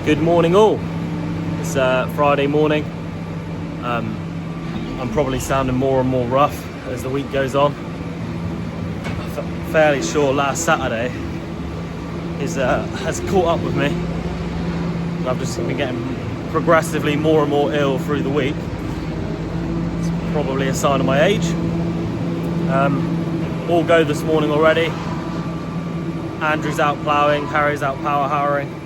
Good morning all. It's Friday morning. I'm probably sounding more and more rough as the week goes on. I'm fairly sure last Saturday has caught up with me. I've just been getting progressively more and more ill through the week. It's probably a sign of my age. All go this morning already. Andrew's out ploughing, Harry's out power harrowing.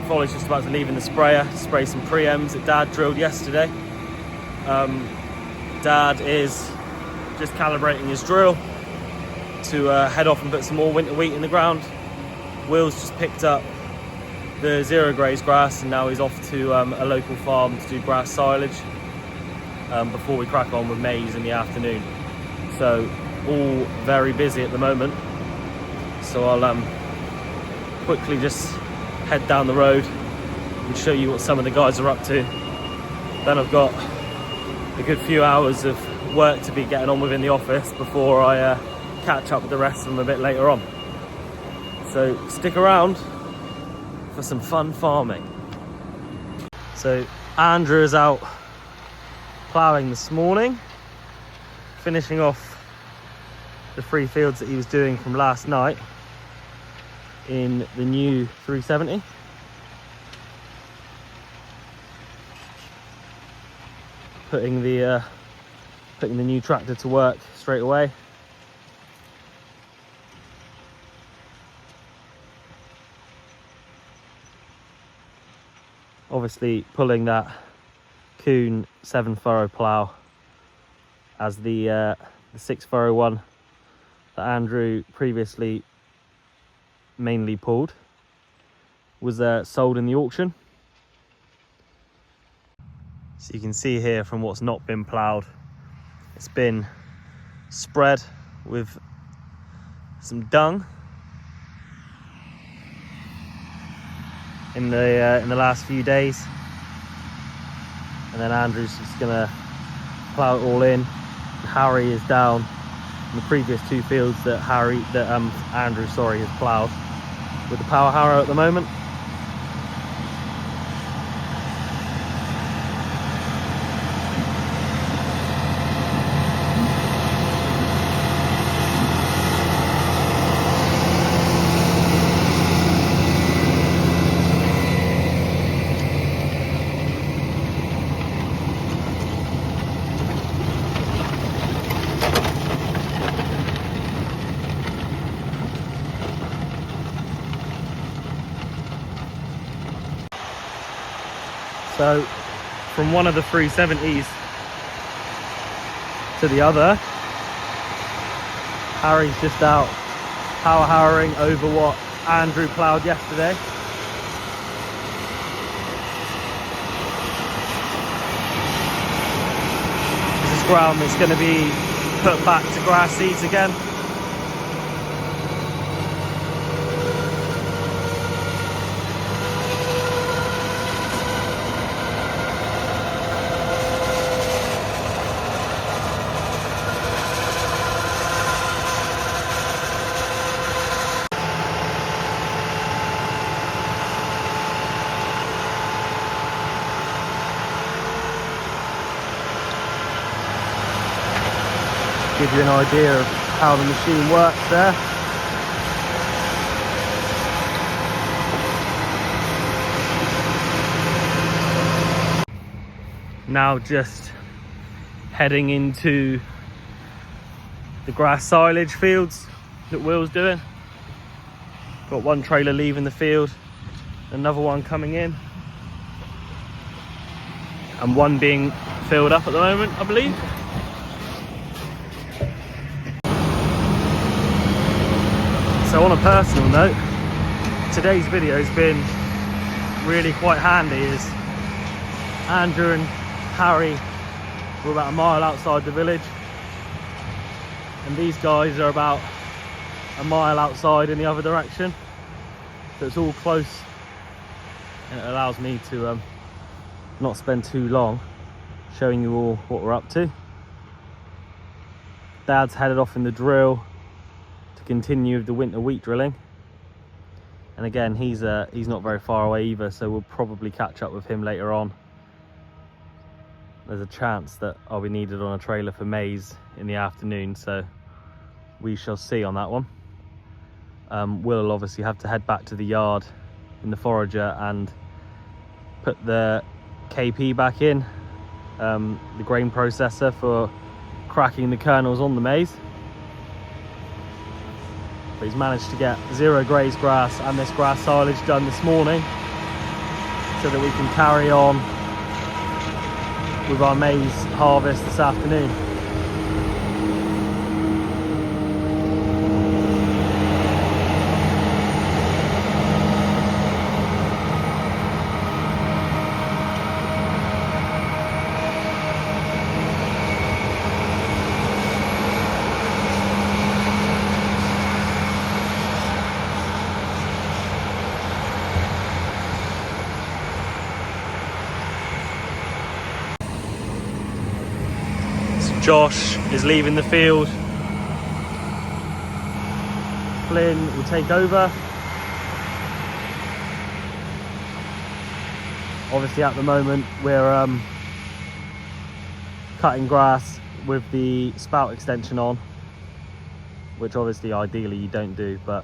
Folly's just about to leave in the sprayer to spray some preems that Dad drilled yesterday. Dad is just calibrating his drill to head off and put some more winter wheat in the ground. Will's just picked up the zero graze grass and now he's off to a local farm to do grass silage before we crack on with maize in the afternoon. So all very busy at the moment. So I'll quickly just head down the road and show you what some of the guys are up to. Then I've got a good few hours of work to be getting on with in the office before I catch up with the rest of them a bit later on. So stick around for some fun farming. So Andrew is out ploughing this morning, finishing off the 3 fields that he was doing from last night in the new 370. Putting the new tractor to work straight away. Obviously pulling that Kuhn 7 furrow plough as the 6 furrow one that Andrew previously mainly pulled was sold in the auction. So you can see here from what's not been ploughed, it's been spread with some dung in the last few days, and then Andrew's just gonna plough it all in. Harry is down in the previous 2 fields that Andrew has ploughed with the power harrow at the moment. So from one of the 370s to the other, Harry's just out power harrowing over what Andrew ploughed yesterday. This is ground that's going to be put back to grass seeds again. Give you an idea of how the machine works there. Now just heading into the grass silage fields that Will's doing. Got one trailer leaving the field, another one coming in, and one being filled up at the moment, I believe. So on a personal note, today's video has been really quite handy, as Andrew and Harry were about a mile outside the village and these guys are about a mile outside in the other direction, so it's all close and it allows me to not spend too long showing you all what we're up to. Dad's headed off in the drill to continue with the winter wheat drilling, And again, he's not very far away either, so we'll probably catch up with him later on. There's a chance that I'll be needed on a trailer for maize in the afternoon, so we shall see on that one. We'll obviously have to head back to the yard in the forager and put the KP back in, the grain processor for cracking the kernels on the maize. But he's managed to get 0 grazed grass and this grass silage done this morning so that we can carry on with our maize harvest this afternoon. Josh is leaving the field. Flynn will take over. Obviously at the moment we're cutting grass with the spout extension on, which obviously ideally you don't do, but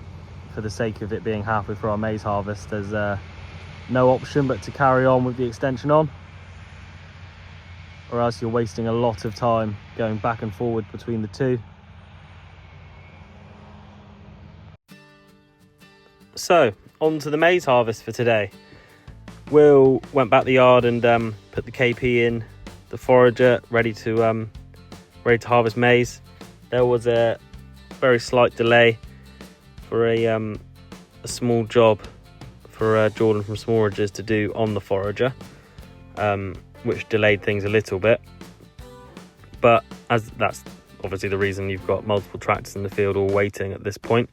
for the sake of it being halfway through our maize harvest, there's no option but to carry on with the extension on, or else you're wasting a lot of time going back and forward between the two. So, on to the maize harvest for today. Will went back the yard and put the KP in the forager, ready to harvest maize. There was a very slight delay for a small job for Jordan from Smorages to do on the forager, which delayed things a little bit. But as that's obviously the reason you've got multiple tractors in the field all waiting at this point.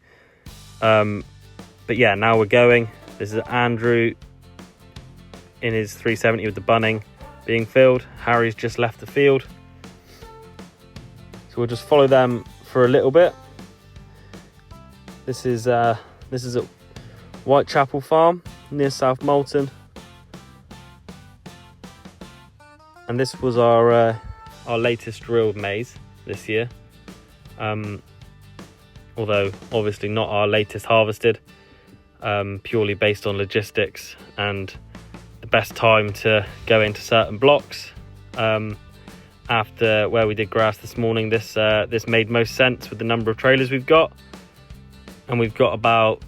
But yeah, now we're going. This is Andrew in his 370 with the bunning being filled. Harry's just left the field. So we'll just follow them for a little bit. This is at Whitechapel Farm near South Moulton. And this was our latest drilled maize this year. Although obviously not our latest harvested, purely based on logistics and the best time to go into certain blocks. After where we did grass this morning, this made most sense with the number of trailers we've got. And we've got about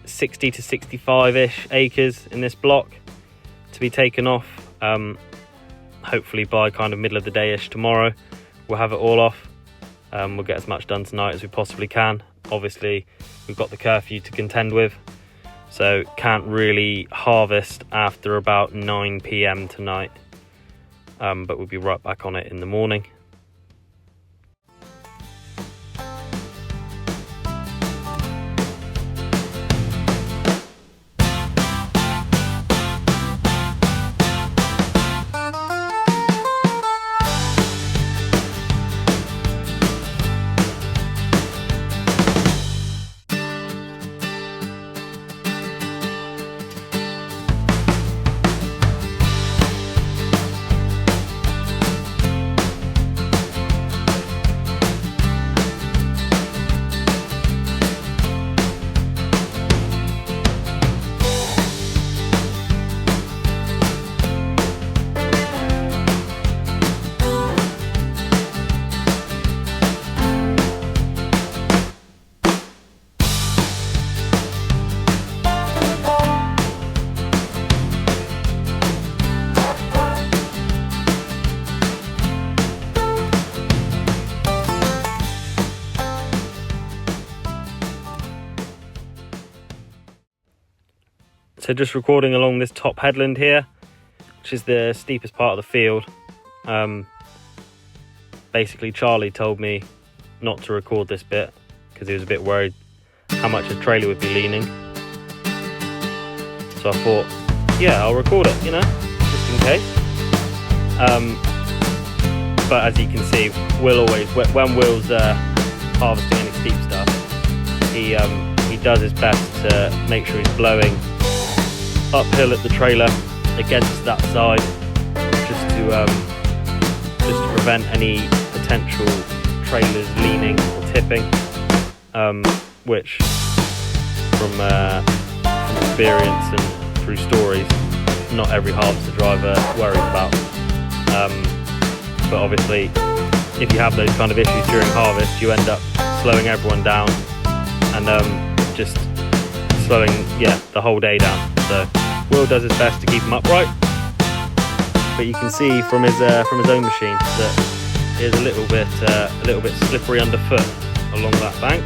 60 to 65-ish acres in this block to be taken off. Hopefully by kind of middle of the day-ish tomorrow, we'll have it all off. We'll get as much done tonight as we possibly can. Obviously, we've got the curfew to contend with, so can't really harvest after about 9 PM tonight. But we'll be right back on it in the morning. So just recording along this top headland here, which is the steepest part of the field. Basically Charlie told me not to record this bit because he was a bit worried how much his trailer would be leaning. So I thought, yeah, I'll record it, you know, just in case. But as you can see, Will always, when Will's harvesting any steep stuff, he does his best to make sure he's blowing uphill at the trailer against that side, just to prevent any potential trailers leaning or tipping, which from experience and through stories, not every harvester driver worries about. But obviously, if you have those kind of issues during harvest, you end up slowing everyone down and just slowing the whole day down. So Will does his best to keep him upright, but you can see from his own machine that it is a little bit slippery underfoot along that bank.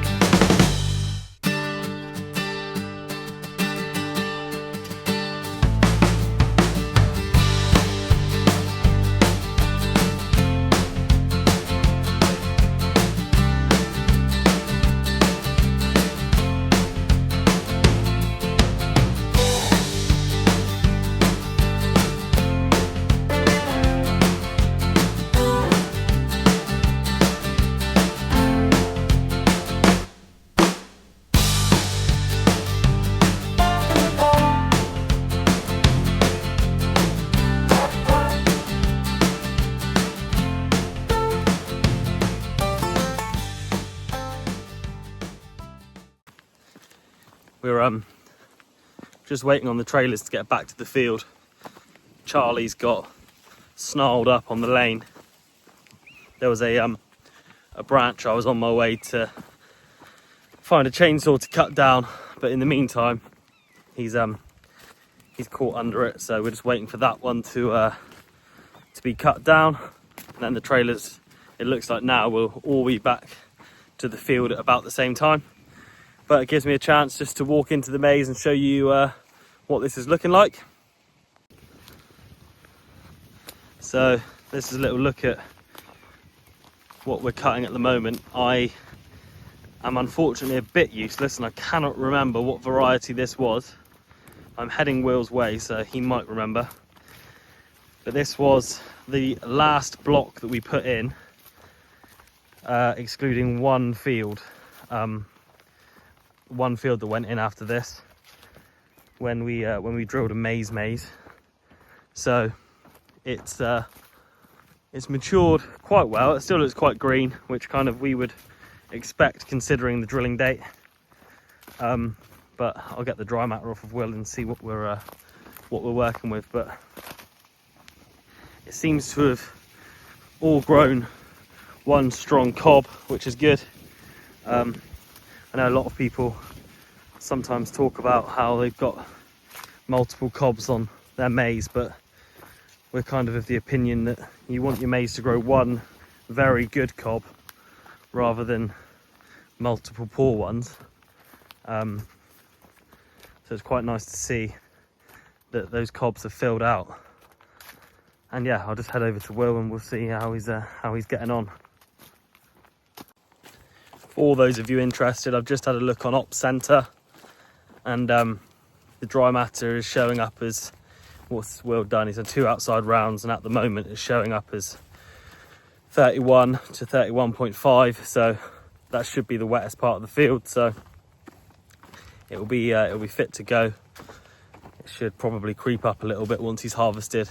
We're just waiting on the trailers to get back to the field. Charlie's got snarled up on the lane. There was a branch I was on my way to find a chainsaw to cut down, but in the meantime he's caught under it, so we're just waiting for that one to be cut down, and then the trailers, it looks like now, will all be back to the field at about the same time. But it gives me a chance just to walk into the maize and show you what this is looking like. So this is a little look at what we're cutting at the moment. I am unfortunately a bit useless and I cannot remember what variety this was. I'm heading Will's way, so he might remember. But this was the last block that we put in, excluding one field. One field that went in after this when we drilled a maize. So it's matured quite well. It still looks quite green, which kind of we would expect considering the drilling date. But I'll get the dry matter off of Will and see what we're working with. But it seems to have all grown one strong cob, which is good. I know a lot of people sometimes talk about how they've got multiple cobs on their maize, but we're kind of the opinion that you want your maize to grow one very good cob rather than multiple poor ones. So it's quite nice to see that those cobs are filled out. And yeah, I'll just head over to Will and we'll see how he's getting on. For all those of you interested, I've just had a look on Op Center, and the dry matter is showing up as what's Will done. He's done 2 outside rounds, and at the moment it's showing up as 31 to 31.5. So that should be the wettest part of the field. So it'll be fit to go. It should probably creep up a little bit once he's harvested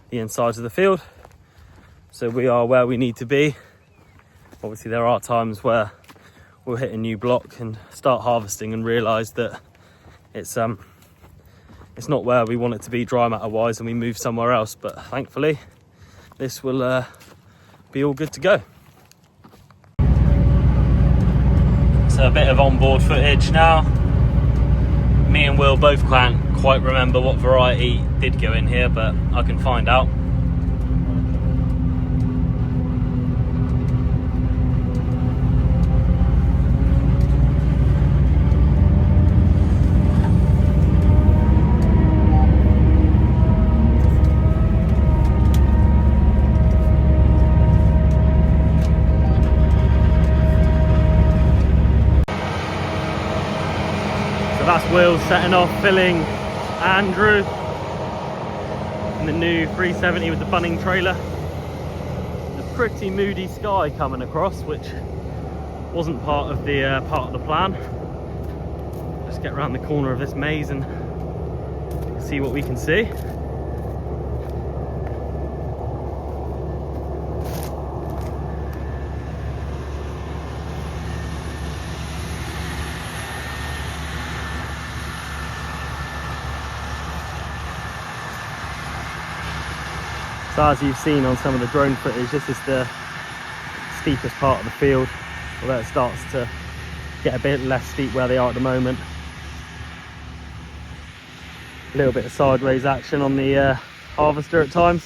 the insides of the field. So we are where we need to be. Obviously there are times where we'll hit a new block and start harvesting and realise that it's not where we want it to be dry matter wise, and we move somewhere else. But thankfully this will be all good to go. So a bit of onboard footage now. Me and Will both can't quite remember what variety did go in here, but I can find out. That's Will setting off, filling Andrew in the new 370 with the bunning trailer. A pretty moody sky coming across, which wasn't part of the plan. Just Let's get around the corner of this maze and see what we can see. So as you've seen on some of the drone footage, this is the steepest part of the field, although it starts to get a bit less steep where they are at the moment. A little bit of sideways action on the harvester at times.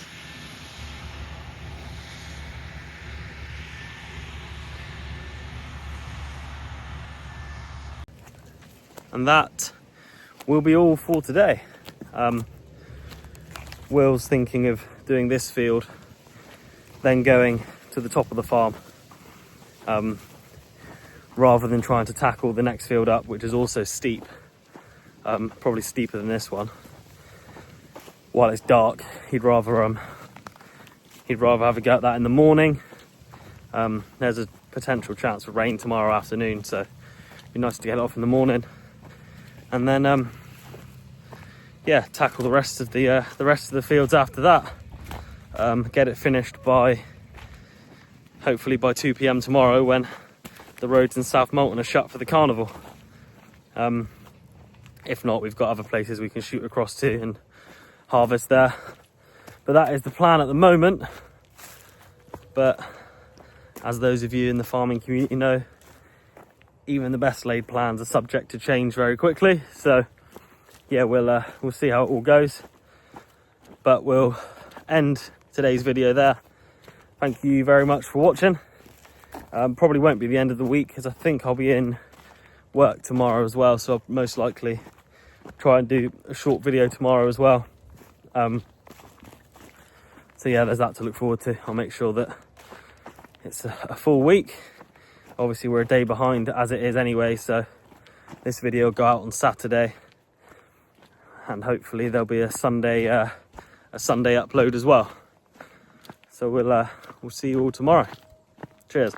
And that will be all for today. Will's thinking of doing this field, then going to the top of the farm, rather than trying to tackle the next field up, which is also steep, probably steeper than this one. While it's dark, he'd rather have a go at that in the morning. There's a potential chance of rain tomorrow afternoon, so it'd be nice to get it off in the morning, and then yeah, tackle the rest of the fields after that. Get it finished by hopefully by 2 p.m. tomorrow, when the roads in South Moulton are shut for the carnival. If not, we've got other places we can shoot across to and harvest there. But that is the plan at the moment. But as those of you in the farming community know, even the best laid plans are subject to change very quickly. So yeah, we'll see how it all goes. But we'll end today's video there. Thank you very much for watching. Probably won't be the end of the week, because I think I'll be in work tomorrow as well, so I'll most likely try and do a short video tomorrow as well. So yeah, there's that to look forward to. I'll make sure that it's a full week. Obviously we're a day behind as it is anyway, so this video will go out on Saturday, and hopefully there'll be a Sunday upload as well. So we'll see you all tomorrow. Cheers.